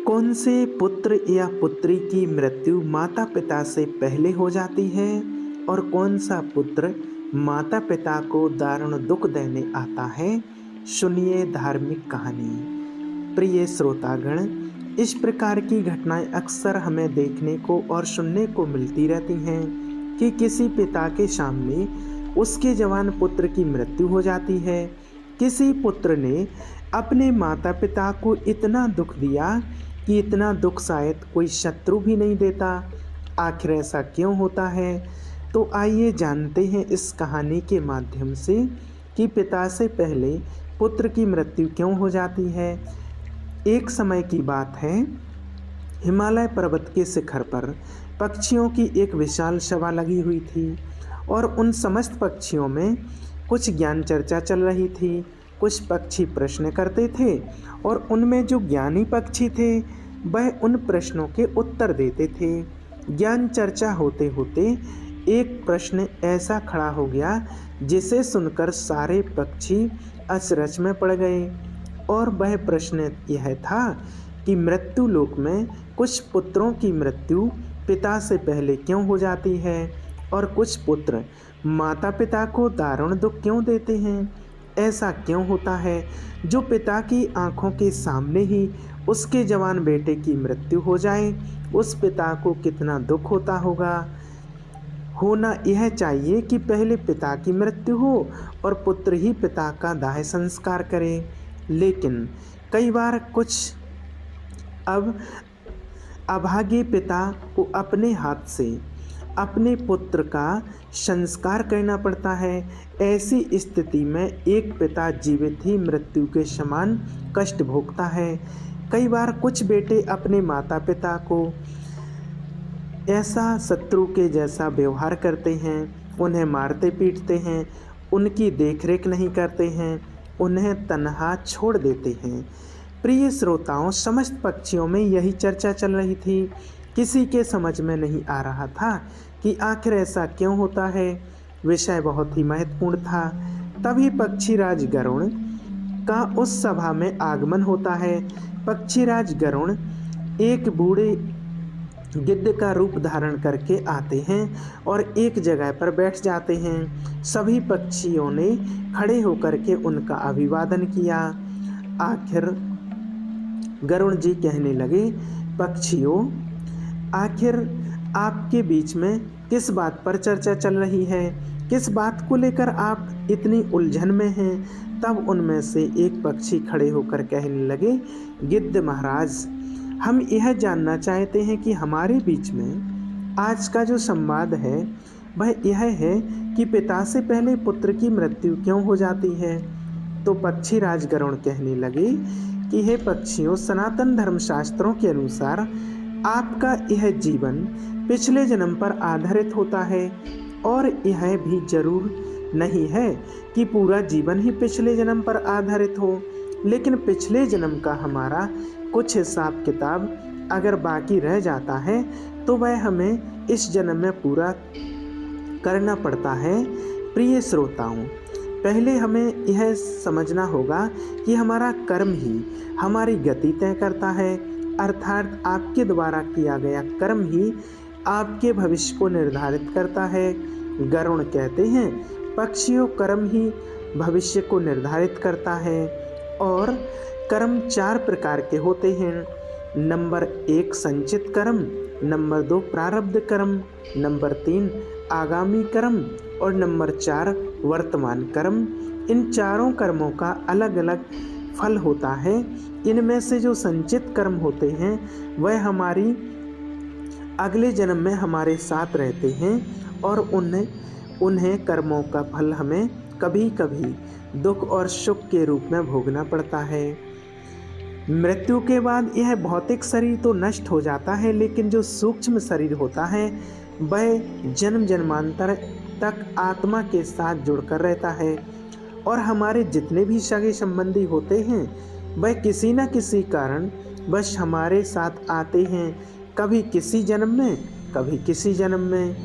कौन से पुत्र या पुत्री की मृत्यु माता पिता से पहले हो जाती है और कौन सा पुत्र माता पिता को दारुण दुख देने आता है? सुनिए धार्मिक कहानी। प्रिय श्रोतागण, इस प्रकार की घटनाएं अक्सर हमें देखने को और सुनने को मिलती रहती हैं कि किसी पिता के सामने उसके जवान पुत्र की मृत्यु हो जाती है। किसी पुत्र ने अपने माता पिता को इतना दुख दिया कि इतना दुख शायद कोई शत्रु भी नहीं देता। आखिर ऐसा क्यों होता है? तो आइए जानते हैं इस कहानी के माध्यम से कि पिता से पहले पुत्र की मृत्यु क्यों हो जाती है। एक समय की बात है, हिमालय पर्वत के शिखर पर पक्षियों की एक विशाल सभा लगी हुई थी और उन समस्त पक्षियों में कुछ ज्ञान चर्चा चल रही थी। कुछ पक्षी प्रश्न करते थे और उनमें जो ज्ञानी पक्षी थे वह उन प्रश्नों के उत्तर देते थे। ज्ञान चर्चा होते होते एक प्रश्न ऐसा खड़ा हो गया जिसे सुनकर सारे पक्षी अचरज में पड़ गए और वह प्रश्न यह था कि मृत्यु लोक में कुछ पुत्रों की मृत्यु पिता से पहले क्यों हो जाती है और कुछ पुत्र माता पिता को दारुण दुख क्यों देते हैं। ऐसा क्यों होता है? जो पिता की आंखों के सामने ही उसके जवान बेटे की मृत्यु हो जाए, उस पिता को कितना दुख होता होगा। होना यह चाहिए कि पहले पिता की मृत्यु हो और पुत्र ही पिता का दाह संस्कार करे, लेकिन कई बार कुछ अभागे पिता को अपने हाथ से अपने पुत्र का संस्कार करना पड़ता है। ऐसी स्थिति में एक पिता जीवित ही मृत्यु के समान कष्ट भोगता है। कई बार कुछ बेटे अपने माता पिता को ऐसा शत्रु के जैसा व्यवहार करते हैं, उन्हें मारते पीटते हैं, उनकी देखरेख नहीं करते हैं, उन्हें तन्हा छोड़ देते हैं। प्रिय श्रोताओं, समस्त पक्षियों में यही चर्चा चल रही थी। किसी के समझ में नहीं आ रहा था कि आखिर ऐसा क्यों होता है। विषय बहुत ही महत्वपूर्ण था। तभी पक्षीराज गरुड़ का उस सभा में आगमन होता है। पक्षीराज गरुड़ एक बूढ़े गिद्ध का रूप धारण करके आते हैं और एक जगह पर बैठ जाते हैं। सभी पक्षियों ने खड़े होकर के उनका अभिवादन किया। आखिर गरुड़ जी कहने लगे, पक्षियों, आखिर आपके बीच में किस बात पर चर्चा चल रही है? किस बात को लेकर आप इतनी उलझन में हैं? तब उनमें से एक पक्षी खड़े होकर कहने लगे, गिद्ध महाराज, हम यह जानना चाहते हैं कि हमारे बीच में आज का जो संवाद है वह यह है कि पिता से पहले पुत्र की मृत्यु क्यों हो जाती है। तो पक्षीराज गरुड़ कहने लगे कि हे पक्षियों, सनातन धर्मशास्त्रों के अनुसार आपका यह जीवन पिछले जन्म पर आधारित होता है और यह भी जरूर नहीं है कि पूरा जीवन ही पिछले जन्म पर आधारित हो, लेकिन पिछले जन्म का हमारा कुछ हिसाब किताब अगर बाकी रह जाता है तो वह हमें इस जन्म में पूरा करना पड़ता है। प्रिय श्रोताओं, पहले हमें यह समझना होगा कि हमारा कर्म ही हमारी गति तय करता है, अर्थात आपके द्वारा किया गया कर्म ही आपके भविष्य को निर्धारित करता है। गरुड़ कहते हैं, पक्षियों, कर्म ही भविष्य को निर्धारित करता है और कर्म 4 प्रकार के होते हैं। नंबर 1 संचित कर्म, नंबर 2 प्रारब्ध कर्म, नंबर 3 आगामी कर्म और नंबर 4 वर्तमान कर्म। इन चारों कर्मों का अलग अलग फल होता है। इनमें से जो संचित कर्म होते हैं वह हमारी अगले जन्म में हमारे साथ रहते हैं और उन्हें कर्मों का फल हमें कभी कभी दुख और सुख के रूप में भोगना पड़ता है। मृत्यु के बाद यह भौतिक शरीर तो नष्ट हो जाता है, लेकिन जो सूक्ष्म शरीर होता है वह जन्म जन्मांतर तक आत्मा के साथ जुड़कर रहता है और हमारे जितने भी सगे संबंधी होते हैं वह किसी न किसी कारण बस हमारे साथ आते हैं। कभी किसी जन्म में, कभी किसी जन्म में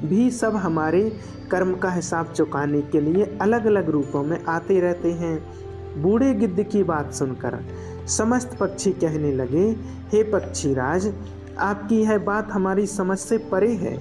भी सब हमारे कर्म का हिसाब चुकाने के लिए अलग अलग रूपों में आते रहते हैं। बूढ़े गिद्ध की बात सुनकर समस्त पक्षी कहने लगे, हे पक्षीराज, आपकी यह बात हमारी समझ से परे है,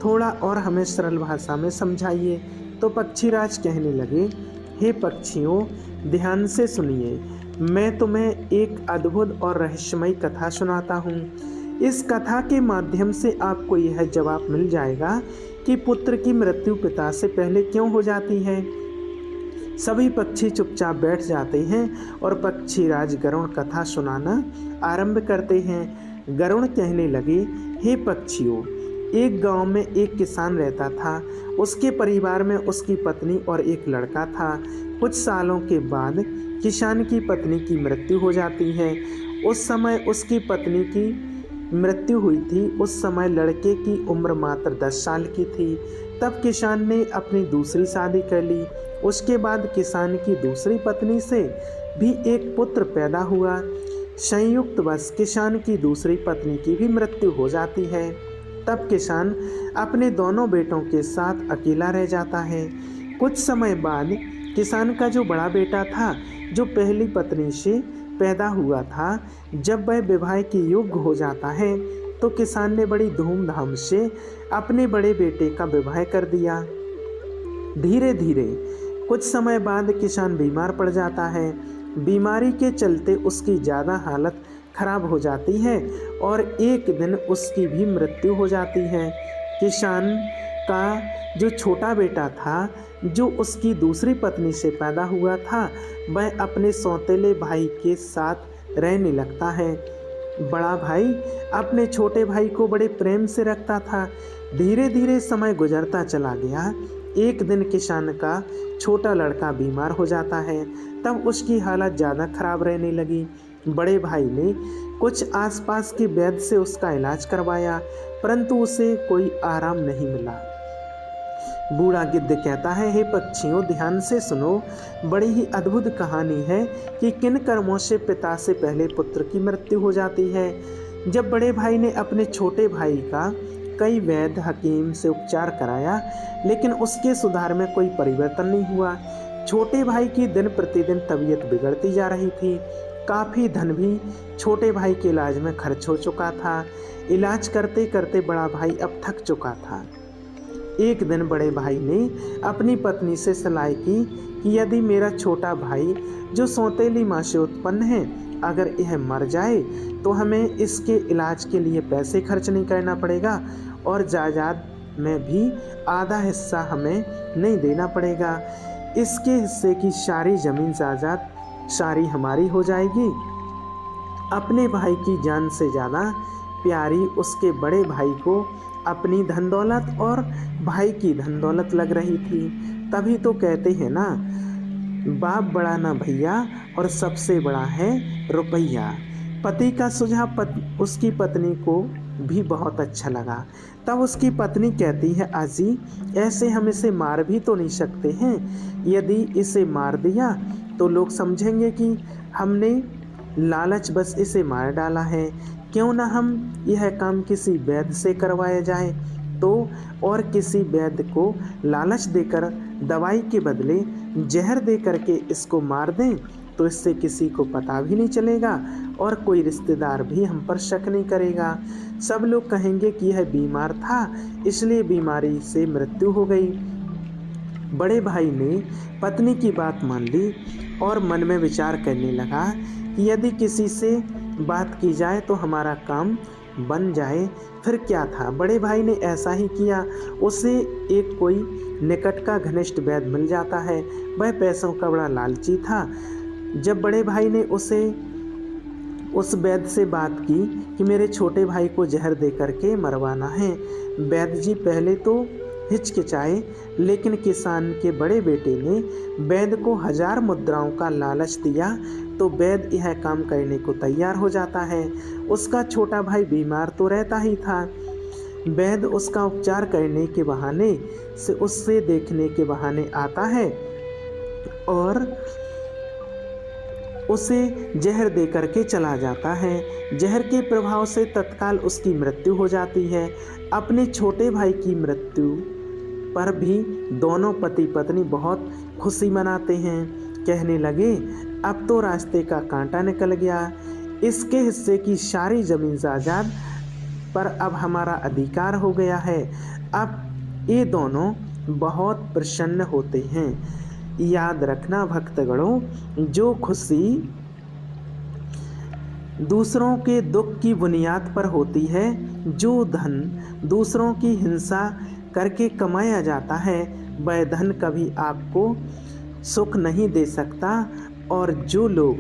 थोड़ा और हमें सरल भाषा में समझाइए। तो पक्षीराज कहने लगे, हे पक्षियों, ध्यान से सुनिए, मैं तुम्हें एक अद्भुत और रहस्यमयी कथा सुनाता हूँ। इस कथा के माध्यम से आपको यह जवाब मिल जाएगा कि पुत्र की मृत्यु पिता से पहले क्यों हो जाती है। सभी पक्षी चुपचाप बैठ जाते हैं और पक्षीराज गरुड़ कथा सुनाना आरंभ करते हैं। गरुड़ कहने लगे, हे पक्षियों, एक गांव में एक किसान रहता था। उसके परिवार में उसकी पत्नी और एक लड़का था। कुछ सालों के बाद किसान की पत्नी की मृत्यु हो जाती है। उस समय उसकी पत्नी की मृत्यु हुई थी। उस समय लड़के की उम्र मात्र 10 साल की थी। तब किसान ने अपनी दूसरी शादी कर ली। उसके बाद किसान की दूसरी पत्नी से भी एक पुत्र पैदा हुआ। संयुक्तवश किसान की दूसरी पत्नी की भी मृत्यु हो जाती है। तब किसान अपने दोनों बेटों के साथ अकेला रह जाता है। कुछ समय बाद किसान का जो बड़ा बेटा था, जो पहली पत्नी से पैदा हुआ था, जब वह विवाह के योग्य हो जाता है तो किसान ने बड़ी धूमधाम से अपने बड़े बेटे का विवाह कर दिया। धीरे धीरे कुछ समय बाद किसान बीमार पड़ जाता है। बीमारी के चलते उसकी ज़्यादा हालत खराब हो जाती है और एक दिन उसकी भी मृत्यु हो जाती है। किसान का जो छोटा बेटा था, जो उसकी दूसरी पत्नी से पैदा हुआ था, वह अपने सौतेले भाई के साथ रहने लगता है। बड़ा भाई अपने छोटे भाई को बड़े प्रेम से रखता था। धीरे धीरे समय गुजरता चला गया। एक दिन किसान का छोटा लड़का बीमार हो जाता है। तब उसकी हालत ज़्यादा खराब रहने लगी। बड़े भाई ने कुछ आसपास के वैद्य से उसका इलाज करवाया, परंतु उसे कोई आराम नहीं मिला। बूढ़ा गिद्ध कहता है, हे पक्षियों, ध्यान से सुनो, बड़ी ही अद्भुत कहानी है कि किन कर्मों से पिता से पहले पुत्र की मृत्यु हो जाती है। जब बड़े भाई ने अपने छोटे भाई का कई वैद्य हकीम से उपचार कराया, लेकिन उसके सुधार में कोई परिवर्तन नहीं हुआ। छोटे भाई की दिन प्रतिदिन तबीयत बिगड़ती जा रही थी। काफ़ी धन भी छोटे भाई के इलाज में खर्च हो चुका था। इलाज करते करते बड़ा भाई अब थक चुका था। एक दिन बड़े भाई ने अपनी पत्नी से सलाह की कि यदि मेरा छोटा भाई, जो सौतेली माँ से उत्पन्न है, अगर यह मर जाए तो हमें इसके इलाज के लिए पैसे खर्च नहीं करना पड़ेगा और जायदाद में भी आधा हिस्सा हमें नहीं देना पड़ेगा। इसके हिस्से की सारी ज़मीन जायदाद सारी हमारी हो जाएगी। अपने भाई की जान से ज़्यादा प्यारी उसके बड़े भाई को अपनी धन दौलत और भाई की धन दौलत लग रही थी। तभी तो कहते हैं ना, बाप बड़ा ना भैया और सबसे बड़ा है रुपया। पति का सुझाव उसकी पत्नी को भी बहुत अच्छा लगा। तब उसकी पत्नी कहती है, आजी, ऐसे हम इसे मार भी तो नहीं सकते हैं। यदि इसे मार दिया तो लोग समझेंगे कि हमने लालच बस इसे मार डाला है। क्यों ना हम यह काम किसी वैद्य से करवाया जाए तो, और किसी वैद्य को लालच देकर दवाई के बदले जहर दे करके इसको मार दें, तो इससे किसी को पता भी नहीं चलेगा और कोई रिश्तेदार भी हम पर शक नहीं करेगा। सब लोग कहेंगे कि यह बीमार था, इसलिए बीमारी से मृत्यु हो गई। बड़े भाई ने पत्नी की बात मान ली और मन में विचार करने लगा कि यदि किसी से बात की जाए तो हमारा काम बन जाए। फिर क्या था, बड़े भाई ने ऐसा ही किया। उसे एक कोई निकट का घनिष्ठ वैद्य मिल जाता है। वह पैसों का बड़ा लालची था। जब बड़े भाई ने उस वैद्य से बात की कि मेरे छोटे भाई को जहर दे करके मरवाना है, वैद्य जी पहले तो हिचकिचाए, लेकिन किसान के बड़े बेटे ने वैद्य को 1000 मुद्राओं का लालच दिया तो वैद्य यह काम करने को तैयार हो जाता है। उसका छोटा भाई बीमार तो रहता ही था। वैद्य उसका उपचार करने के बहाने से, उससे देखने के बहाने आता है और उसे जहर दे करके चला जाता है। जहर के प्रभाव से तत्काल उसकी मृत्यु हो जाती है। अपने छोटे भाई की मृत्यु पर भी दोनों पति पत्नी बहुत खुशी मनाते हैं। कहने लगे, अब तो रास्ते का कांटा निकल गया। इसके हिस्से की सारी जमीन जायदाद पर अब हमारा अधिकार हो गया है। अब ये दोनों बहुत प्रसन्न होते हैं। याद रखना भक्तगणों, जो खुशी दूसरों के दुख की बुनियाद पर होती है, जो धन दूसरों की हिंसा करके कमाया जाता है, वह धन कभी आपको सुख नहीं दे सकता। और जो लोग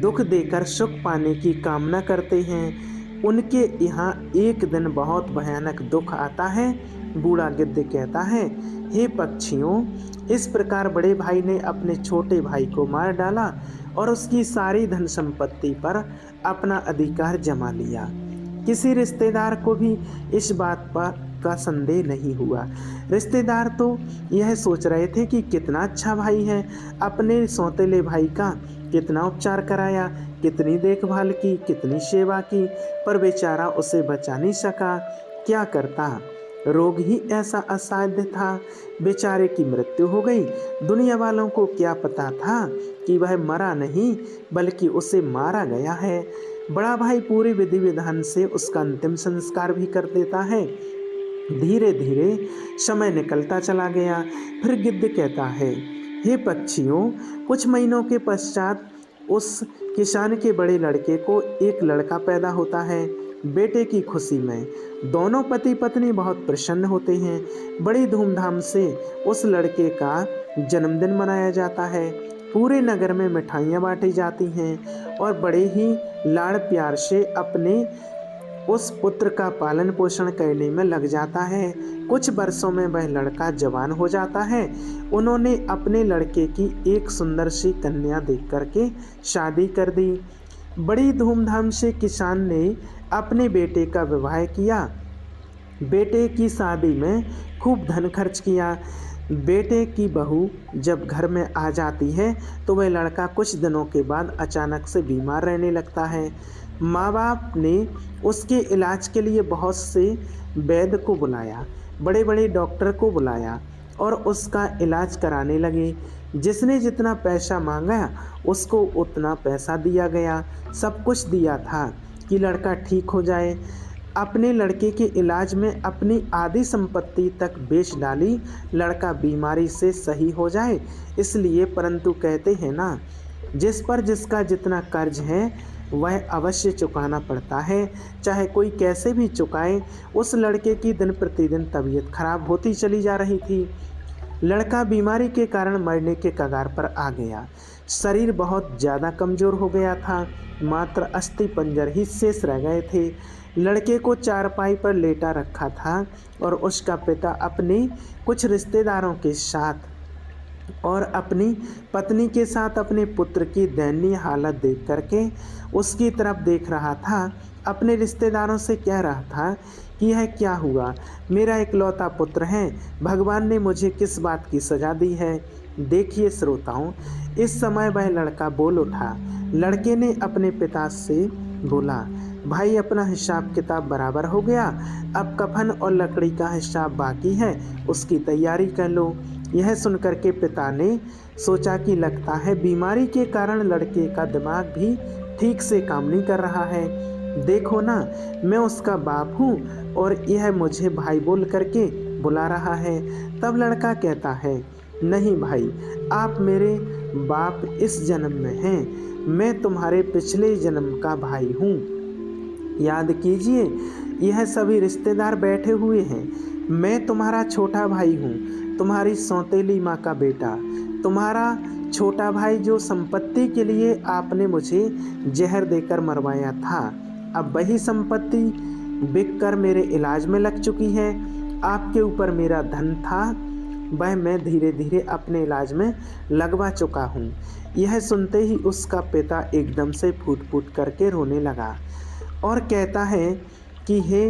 दुख देकर सुख पाने की कामना करते हैं, उनके यहाँ एक दिन बहुत भयानक दुख आता है। बूढ़ा गिद्ध कहता है, हे पक्षियों, इस प्रकार बड़े भाई ने अपने छोटे भाई को मार डाला और उसकी सारी धन संपत्ति पर अपना अधिकार जमा लिया। किसी रिश्तेदार को भी इस बात पर का संदेह नहीं हुआ। रिश्तेदार तो यह सोच रहे थे कि कितना अच्छा भाई है, अपने सौतेले भाई का कितना उपचार कराया, कितनी देखभाल की, कितनी सेवा की, पर बेचारा उसे बचा नहीं सका। क्या करता, रोग ही ऐसा असाध्य था, बेचारे की मृत्यु हो गई। दुनिया वालों को क्या पता था कि वह मरा नहीं बल्कि उसे मारा गया है। बड़ा भाई पूरे विधि विधान से उसका अंतिम संस्कार भी कर देता है। धीरे धीरे समय निकलता चला गया। फिर गिद्ध कहता है, हे पक्षियों, कुछ महीनों के पश्चात उस किसान के बड़े लड़के को एक लड़का पैदा होता है। बेटे की खुशी में दोनों पति पत्नी बहुत प्रसन्न होते हैं। बड़ी धूमधाम से उस लड़के का जन्मदिन मनाया जाता है। पूरे नगर में मिठाइयाँ बांटी जाती हैं और बड़े ही लाड़ प्यार से अपने उस पुत्र का पालन पोषण करने में लग जाता है। कुछ वर्षों में वह लड़का जवान हो जाता है। उन्होंने अपने लड़के की एक सुंदर सी कन्या देख करके शादी कर दी। बड़ी धूमधाम से किसान ने अपने बेटे का विवाह किया। बेटे की शादी में खूब धन खर्च किया। बेटे की बहू जब घर में आ जाती है तो वह लड़का कुछ दिनों के बाद अचानक से बीमार रहने लगता है। माँ बाप ने उसके इलाज के लिए बहुत से वैद्य को बुलाया, बड़े बड़े डॉक्टर को बुलाया और उसका इलाज कराने लगे। जिसने जितना पैसा मांगा उसको उतना पैसा दिया गया। सब कुछ दिया था कि लड़का ठीक हो जाए। अपने लड़के के इलाज में अपनी आधी संपत्ति तक बेच डाली, लड़का बीमारी से सही हो जाए इसलिए। परंतु कहते हैं ना, जिस पर जिसका जितना कर्ज है वह अवश्य चुकाना पड़ता है, चाहे कोई कैसे भी चुकाए। उस लड़के की दिन प्रतिदिन तबीयत खराब होती चली जा रही थी। लड़का बीमारी के कारण मरने के कगार पर आ गया। शरीर बहुत ज़्यादा कमज़ोर हो गया था, मात्र अस्थि पंजर ही शेष रह गए थे। लड़के को चारपाई पर लेटा रखा था और उसका पिता अपने कुछ रिश्तेदारों के साथ और अपनी पत्नी के साथ अपने पुत्र की दयनीय हालत देख करके उसकी तरफ देख रहा था। अपने रिश्तेदारों से कह रहा था कि यह क्या हुआ, मेरा इकलौता पुत्र है, भगवान ने मुझे किस बात की सज़ा दी है। देखिए श्रोताओं, इस समय वह लड़का बोल उठा। लड़के ने अपने पिता से बोला, भाई अपना हिसाब किताब बराबर हो गया, अब कफन और लकड़ी का हिसाब बाकी है, उसकी तैयारी कर लो। यह सुनकर के पिता ने सोचा कि लगता है बीमारी के कारण लड़के का दिमाग भी ठीक से काम नहीं कर रहा है। देखो ना, मैं उसका बाप हूँ और यह मुझे भाई बोल करके बुला रहा है। तब लड़का कहता है, नहीं भाई, आप मेरे बाप इस जन्म में हैं, मैं तुम्हारे पिछले जन्म का भाई हूँ। याद कीजिए, यह सभी रिश्तेदार बैठे हुए हैं। मैं तुम्हारा छोटा भाई हूँ, तुम्हारी सौतेली माँ का बेटा, तुम्हारा छोटा भाई जो संपत्ति के लिए आपने मुझे जहर देकर मरवाया था। अब वही संपत्ति बिककर मेरे इलाज में लग चुकी है। आपके ऊपर मेरा धन था, वह मैं धीरे धीरे अपने इलाज में लगवा चुका हूँ। यह सुनते ही उसका पिता एकदम से फूट फूट करके रोने लगा और कहता है कि हे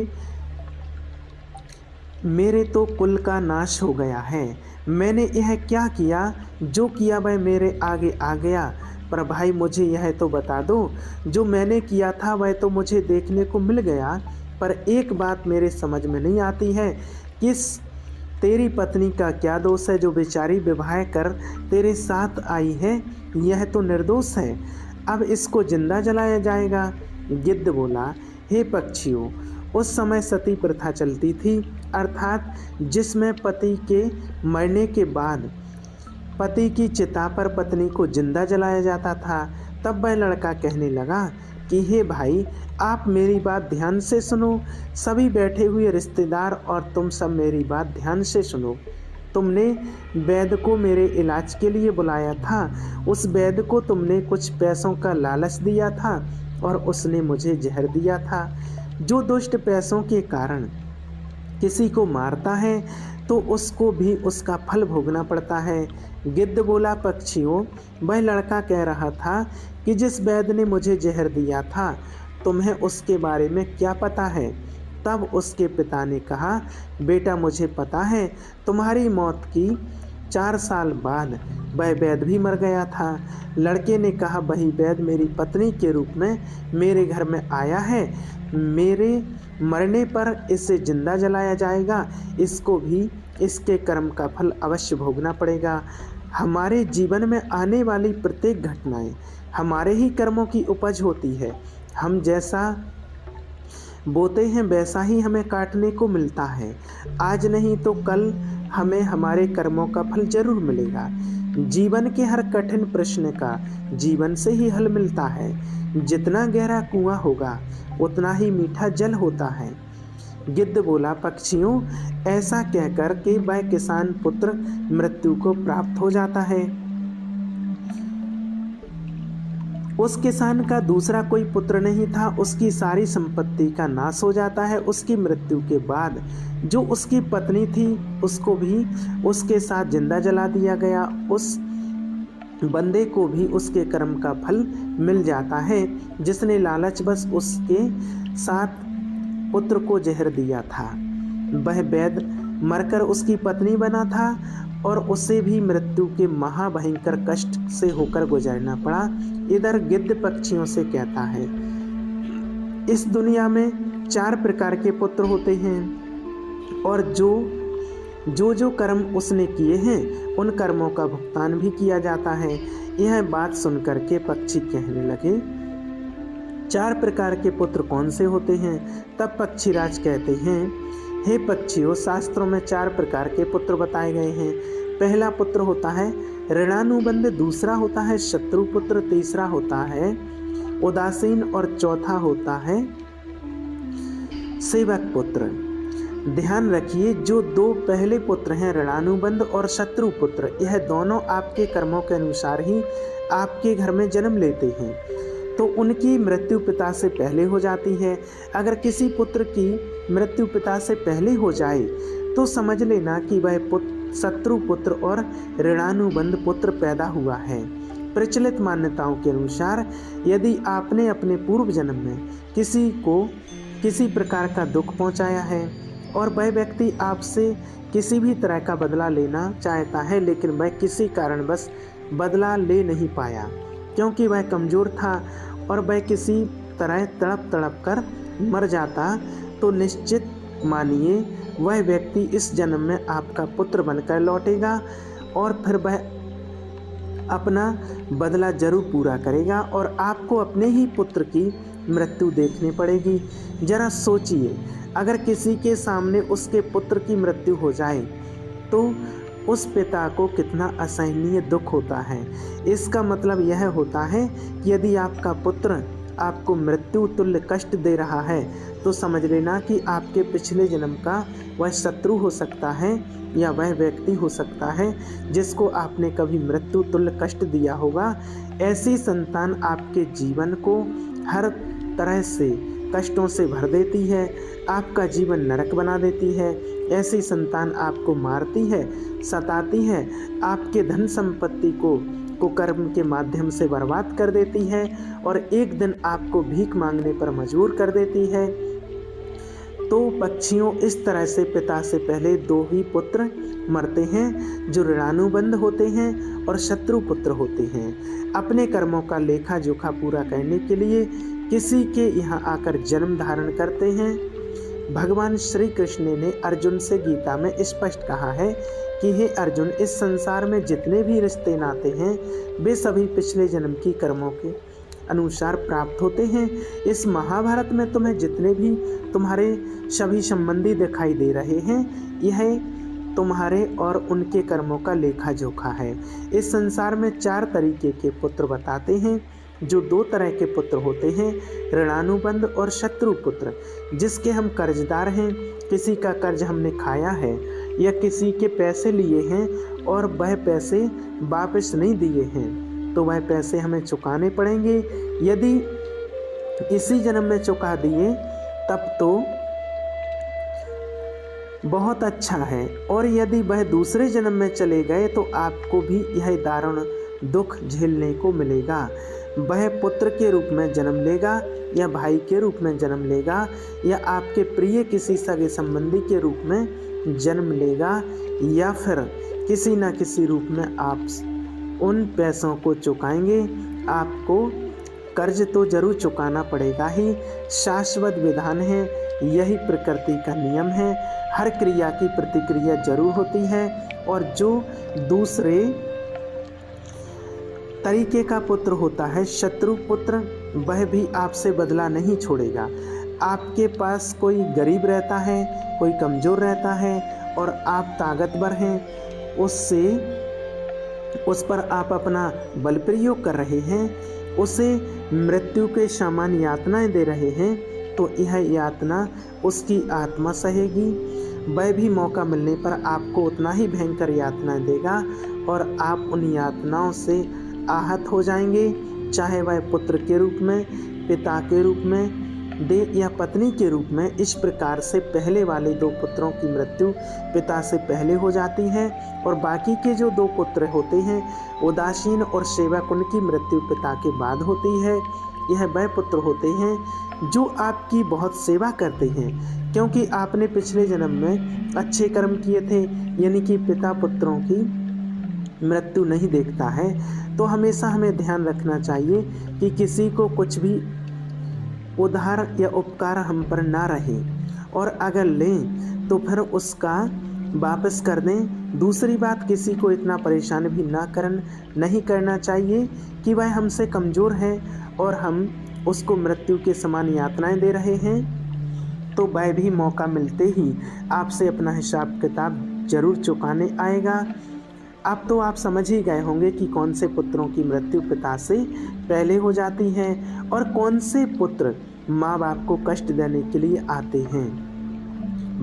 मेरे तो कुल का नाश हो गया है। मैंने यह क्या किया, जो किया वह मेरे आगे आ गया। पर भाई मुझे यह तो बता दो, जो मैंने किया था वह तो मुझे देखने को मिल गया, पर एक बात मेरे समझ में नहीं आती है, किस तेरी पत्नी का क्या दोष है जो बेचारी विवाह कर तेरे साथ आई है? यह तो निर्दोष है, अब इसको जिंदा जलाया जाएगा। गिद्ध बोला, हे पक्षियों, उस समय सती प्रथा चलती थी, अर्थात जिसमें पति के मरने के बाद पति की चिता पर पत्नी को जिंदा जलाया जाता था। तब वह लड़का कहने लगा कि हे भाई, आप मेरी बात ध्यान से सुनो, सभी बैठे हुए रिश्तेदार और तुम सब मेरी बात ध्यान से सुनो। तुमने वैद्य को मेरे इलाज के लिए बुलाया था, उस वैद्य को तुमने कुछ पैसों का लालच दिया था और उसने मुझे जहर दिया था। जो दुष्ट पैसों के कारण किसी को मारता है तो उसको भी उसका फल भोगना पड़ता है। गिद्ध बोला, पक्षियों, वह लड़का कह रहा था कि जिस वैद्य ने मुझे जहर दिया था, तुम्हें उसके बारे में क्या पता है? तब उसके पिता ने कहा, बेटा, मुझे पता है, तुम्हारी मौत की 4 साल बाद वह वैद्य भी मर गया था। लड़के ने कहा, वही वैद्य मेरी पत्नी के रूप में मेरे घर में आया है, मेरे मरने पर इसे जिंदा जलाया जाएगा, इसको भी इसके कर्म का फल अवश्य भोगना पड़ेगा। हमारे जीवन में आने वाली प्रत्येक घटनाएं हमारे ही कर्मों की उपज होती है। हम जैसा बोते हैं वैसा ही हमें काटने को मिलता है। आज नहीं तो कल हमें हमारे कर्मों का फल जरूर मिलेगा। जीवन के हर कठिन प्रश्न का जीवन से ही हल मिलता है। जितना गहरा कुआं होगा उतना ही मीठा जल होता है। गिद्ध बोला, पक्षियों, ऐसा कहकर के वह किसान पुत्र मृत्यु को प्राप्त हो जाता है। उस किसान का दूसरा कोई पुत्र नहीं था, उसकी सारी संपत्ति का नाश हो जाता है। उसकी मृत्यु के बाद जो उसकी पत्नी थी उसको भी उसके साथ जिंदा जला दिया गया। उस बंदे को भी उसके कर्म का फल मिल जाता है जिसने लालचवश उसके साथ पुत्र को जहर दिया था। वह वैद्य मरकर उसकी पत्नी बना था और उसे भी मृत्यु के महाभयंकर कष्ट से होकर गुजरना पड़ा। इधर गिद्ध पक्षियों से कहता है, इस दुनिया में 4 प्रकार के पुत्र होते हैं और जो कर्म उसने किए हैं उन कर्मों का भुगतान भी किया जाता है। यह बात सुनकर के पक्षी कहने लगे, 4 प्रकार के पुत्र कौन से होते हैं? तब पक्षीराज कहते हैं, हे पक्षियों, शास्त्रों में 4 प्रकार के पुत्र बताए गए हैं। पहला पुत्र होता है ऋणानुबंध, दूसरा होता है शत्रुपुत्र, तीसरा होता है उदासीन और चौथा होता है सेवक पुत्र। ध्यान रखिए, जो 2 पहले पुत्र हैं ऋणानुबंध और शत्रुपुत्र, यह दोनों आपके कर्मों के अनुसार ही आपके घर में जन्म लेते हैं, तो उनकी मृत्यु पिता से पहले हो जाती है। अगर किसी पुत्र की मृत्यु पिता से पहले हो जाए तो समझ लेना कि वह शत्रु पुत्र और ऋणानुबंध पुत्र पैदा हुआ है। प्रचलित मान्यताओं के अनुसार यदि आपने अपने पूर्व जन्म में किसी को किसी प्रकार का दुख पहुंचाया है और वह व्यक्ति आपसे किसी भी तरह का बदला लेना चाहता है, लेकिन वह किसी कारणवश बदला ले नहीं पाया क्योंकि वह कमज़ोर था और वह किसी तरह तड़प तड़प कर मर जाता, तो निश्चित मानिए वह व्यक्ति इस जन्म में आपका पुत्र बनकर लौटेगा और फिर वह अपना बदला जरूर पूरा करेगा और आपको अपने ही पुत्र की मृत्यु देखनी पड़ेगी। जरा सोचिए, अगर किसी के सामने उसके पुत्र की मृत्यु हो जाए तो उस पिता को कितना असहनीय दुख होता है। इसका मतलब यह होता है कि यदि आपका पुत्र आपको मृत्यु तुल्य कष्ट दे रहा है तो समझ लेना कि आपके पिछले जन्म का वह शत्रु हो सकता है या वह व्यक्ति हो सकता है जिसको आपने कभी मृत्यु तुल्य कष्ट दिया होगा। ऐसी संतान आपके जीवन को हर तरह से कष्टों से भर देती है, आपका जीवन नरक बना देती है। ऐसी संतान आपको मारती है, सताती है, आपके धन संपत्ति को कुकर्म के माध्यम से बर्बाद कर देती है और एक दिन आपको भीख मांगने पर मजबूर कर देती है। तो पक्षियों, इस तरह से पिता से पहले 2 ही पुत्र मरते हैं जो ऋणानुबंध होते हैं और शत्रु पुत्र होते हैं। अपने कर्मों का लेखा जोखा पूरा करने के लिए किसी के यहाँ आकर जन्म धारण करते हैं। भगवान श्री कृष्ण ने अर्जुन से गीता में स्पष्ट कहा है कि हे अर्जुन, इस संसार में जितने भी रिश्ते नाते हैं वे सभी पिछले जन्म की कर्मों के अनुसार प्राप्त होते हैं। इस महाभारत में तुम्हें जितने भी तुम्हारे सभी संबंधी दिखाई दे रहे हैं, यह तुम्हारे और उनके कर्मों का लेखा जोखा है। इस संसार में 4 तरीके के पुत्र बताते हैं। जो 2 तरह के पुत्र होते हैं, ऋणानुबंध और शत्रु पुत्र, जिसके हम कर्जदार हैं, किसी का कर्ज हमने खाया है या किसी के पैसे लिए हैं और वह पैसे वापस नहीं दिए हैं तो वह पैसे हमें चुकाने पड़ेंगे। यदि इसी जन्म में चुका दिए तब तो बहुत अच्छा है, और यदि वह दूसरे जन्म में चले गए तो आपको भी यह दारुण दुख झेलने को मिलेगा। वह पुत्र के रूप में जन्म लेगा या भाई के रूप में जन्म लेगा या आपके प्रिय किसी सगे संबंधी के रूप में जन्म लेगा या फिर किसी न किसी रूप में आप उन पैसों को चुकाएंगे। आपको कर्ज तो जरूर चुकाना पड़ेगा ही, शाश्वत विधान है, यही प्रकृति का नियम है। हर क्रिया की प्रतिक्रिया जरूर होती है, और जो दूसरे तरीके का पुत्र होता है शत्रु पुत्र, वह भी आपसे बदला नहीं छोड़ेगा। आपके पास कोई गरीब रहता है, कोई कमज़ोर रहता है और आप ताकतवर हैं, उस पर आप अपना बल प्रयोग कर रहे हैं, उसे मृत्यु के समान यातनाएं दे रहे हैं, तो यह यातना उसकी आत्मा सहेगी। वह भी मौका मिलने पर आपको उतना ही भयंकर यातनाएं देगा और आप उन यातनाओं से आहत हो जाएंगे, चाहे वह पुत्र के रूप में, पिता के रूप में दे या पत्नी के रूप में। इस प्रकार से पहले वाले 2 पुत्रों की मृत्यु पिता से पहले हो जाती है और बाकी के जो 2 पुत्र होते हैं उदासीन और सेवक, उनकी मृत्यु पिता के बाद होती है। यह वह पुत्र होते हैं जो आपकी बहुत सेवा करते हैं, क्योंकि आपने पिछले जन्म में अच्छे कर्म किए थे, यानी कि पिता पुत्रों की मृत्यु नहीं देखता है। तो हमेशा हमें ध्यान रखना चाहिए कि किसी को कुछ भी उधार या उपकार हम पर ना रहे, और अगर लें तो फिर उसका वापस कर दें। दूसरी बात, किसी को इतना परेशान भी नहीं करना चाहिए कि वह हमसे कमज़ोर है और हम उसको मृत्यु के समान यातनाएं दे रहे हैं, तो वह भी मौका मिलते ही आपसे अपना हिसाब किताब जरूर चुकाने आएगा। अब तो आप समझ ही गए होंगे कि कौन से पुत्रों की मृत्यु पिता से पहले हो जाती है और कौन से पुत्र माँ बाप को कष्ट देने के लिए आते हैं।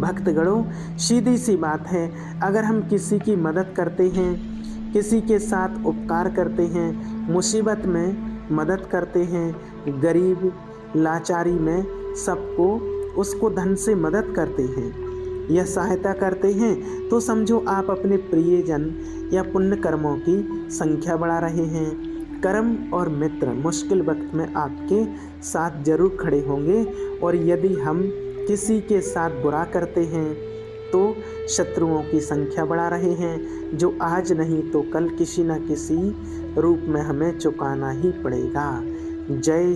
भक्तगणों, सीधी सी बात है, अगर हम किसी की मदद करते हैं, किसी के साथ उपकार करते हैं, मुसीबत में मदद करते हैं, गरीब लाचारी में सबको उसको धन से मदद करते हैं या सहायता करते हैं, तो समझो आप अपने प्रियजन या पुण्य कर्मों की संख्या बढ़ा रहे हैं। कर्म और मित्र मुश्किल वक्त में आपके साथ जरूर खड़े होंगे, और यदि हम किसी के साथ बुरा करते हैं तो शत्रुओं की संख्या बढ़ा रहे हैं, जो आज नहीं तो कल किसी न किसी रूप में हमें चुकाना ही पड़ेगा। जय श्री